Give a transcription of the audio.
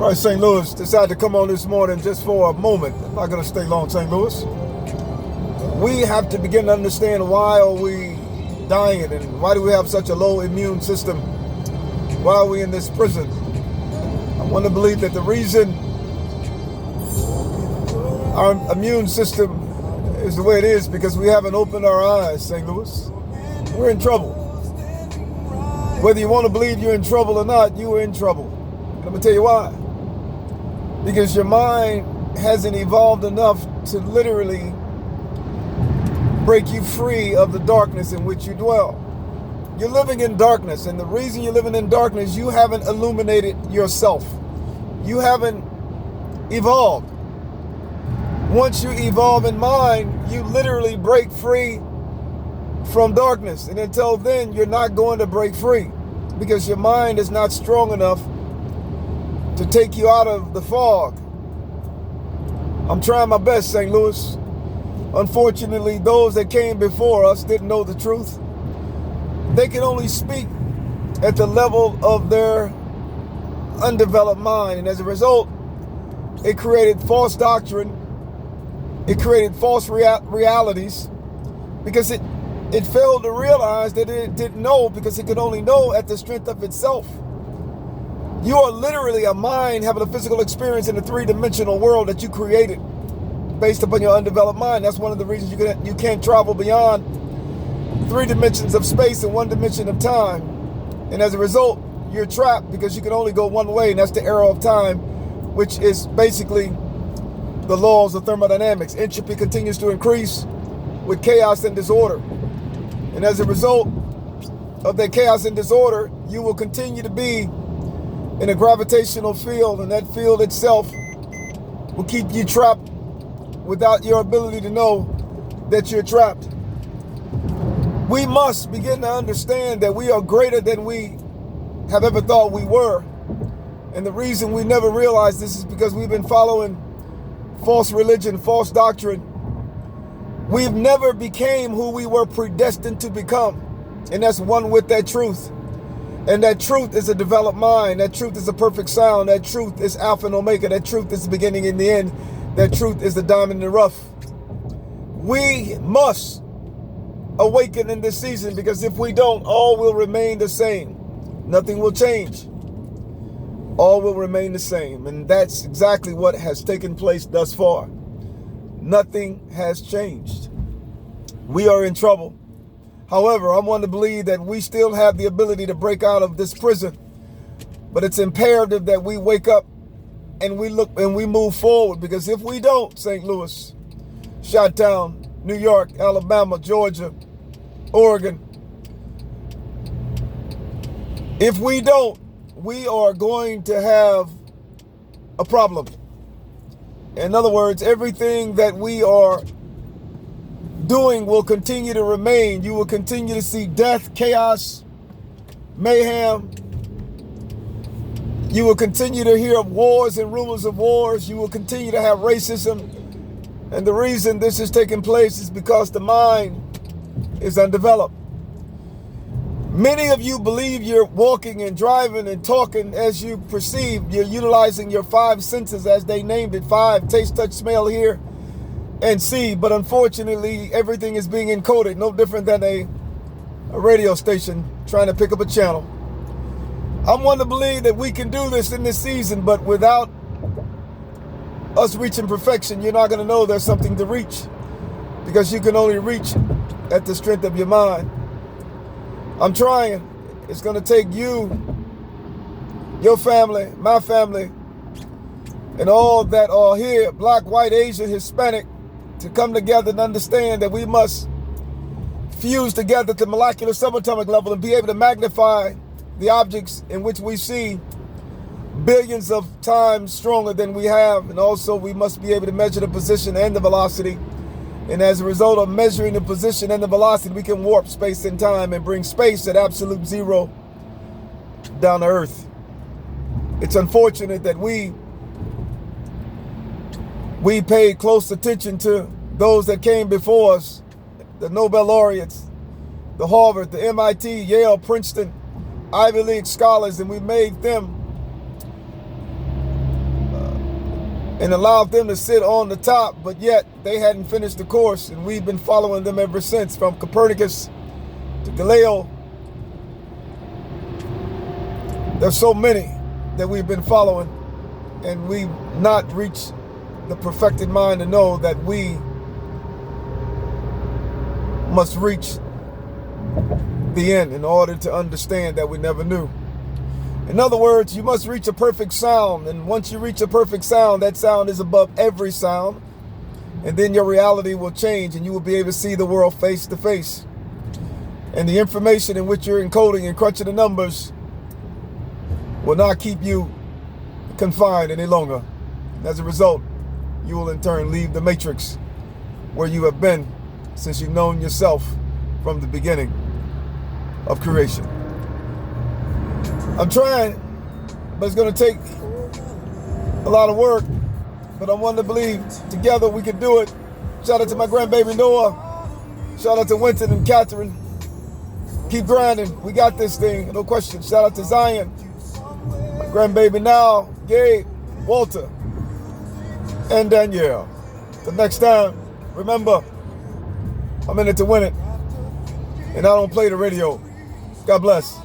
All right, St. Louis, decided to come on this morning just for a moment. I'm not going to stay long, St. Louis. We have to begin to understand, why are we dying and why do we have such a low immune system? Why are we in this prison? I want to believe that the reason our immune system is the way it is because we haven't opened our eyes, St. Louis. We're in trouble. Whether you want to believe you're in trouble or not, you are in trouble. And I'm going to tell you why. Because your mind hasn't evolved enough to literally break you free of the darkness in which you dwell. You're living in darkness, and the reason you're living in darkness, you haven't illuminated yourself. You haven't evolved. Once you evolve in mind, you literally break free from darkness. And until then, you're not going to break free because your mind is not strong enough to take you out of the fog. I'm trying my best, St. Louis. Unfortunately, those that came before us didn't know the truth. They can only speak at the level of their undeveloped mind. And as a result, it created false doctrine. It created false realities because it failed to realize that it didn't know, because it could only know at the strength of itself. You are literally a mind having a physical experience in a three-dimensional world that you created based upon your undeveloped mind. That's one of the reasons you can't travel beyond 3 dimensions of space and 1 dimension of time. And as a result, you're trapped because you can only go one way, and that's the arrow of time, which is basically the laws of thermodynamics. Entropy continues to increase with chaos and disorder. And as a result of that chaos and disorder, you will continue to be in a gravitational field, and that field itself will keep you trapped without your ability to know that you're trapped. We must begin to understand that we are greater than we have ever thought we were. And the reason we never realized this is because we've been following false religion, false doctrine. We've never became who we were predestined to become. And that's one with that truth. And that truth is a developed mind. That truth is a perfect sound. That truth is Alpha and Omega. That truth is the beginning and the end. That truth is the diamond in the rough. We must awaken in this season, because if we don't, all will remain the same. Nothing will change. All will remain the same. And that's exactly what has taken place thus far. Nothing has changed. We are in trouble. However, I want to believe that we still have the ability to break out of this prison. But it's imperative that we wake up and we look and we move forward. Because if we don't, St. Louis, Chi-Town, New York, Alabama, Georgia, Oregon, if we don't, we are going to have a problem. In other words, everything that we are doing will continue to remain. You will continue to see death, chaos, mayhem. You will continue to hear of wars and rumors of wars. You will continue to have racism. And the reason this is taking place is because the mind is undeveloped. Many of you believe you're walking and driving and talking as you perceive. You're utilizing your 5 senses, as they named it, 5: taste, touch, smell, hear, and see. But unfortunately, everything is being encoded, no different than a radio station trying to pick up a channel. I'm one to believe that we can do this in this season, but without us reaching perfection, you're not going to know there's something to reach, because you can only reach at the strength of your mind. I'm trying. It's going to take you, your family, my family, and all that are here, black, white, Asian, Hispanic, to come together and understand that we must fuse together to molecular subatomic level and be able to magnify the objects in which we see billions of times stronger than we have. And also we must be able to measure the position and the velocity. And as a result of measuring the position and the velocity, we can warp space and time and bring space at absolute zero down to Earth. It's unfortunate that we paid close attention to those that came before us, the Nobel laureates, the Harvard, the MIT, Yale, Princeton, Ivy League scholars, and we made them and allowed them to sit on the top, but yet they hadn't finished the course, and we've been following them ever since, from Copernicus to Galileo. There's so many that we've been following, and we've not reached the perfected mind to know that we must reach the end in order to understand that we never knew. In other words, you must reach a perfect sound, and once you reach a perfect sound, that sound is above every sound, and then your reality will change, and you will be able to see the world face to face. And the information in which you're encoding and crunching the numbers will not keep you confined any longer. As a result, you will in turn leave the matrix where you have been since you've known yourself from the beginning of creation. I'm trying, but it's going to take a lot of work, but I'm one to believe together we can do it. Shout out to my grandbaby Noah. Shout out to Winton and Catherine. Keep grinding. We got this thing, no question. Shout out to Zion, my grandbaby now, Gabe, Walter, and Danielle. The next time, remember, I'm in it to win it, and I don't play the radio. God bless.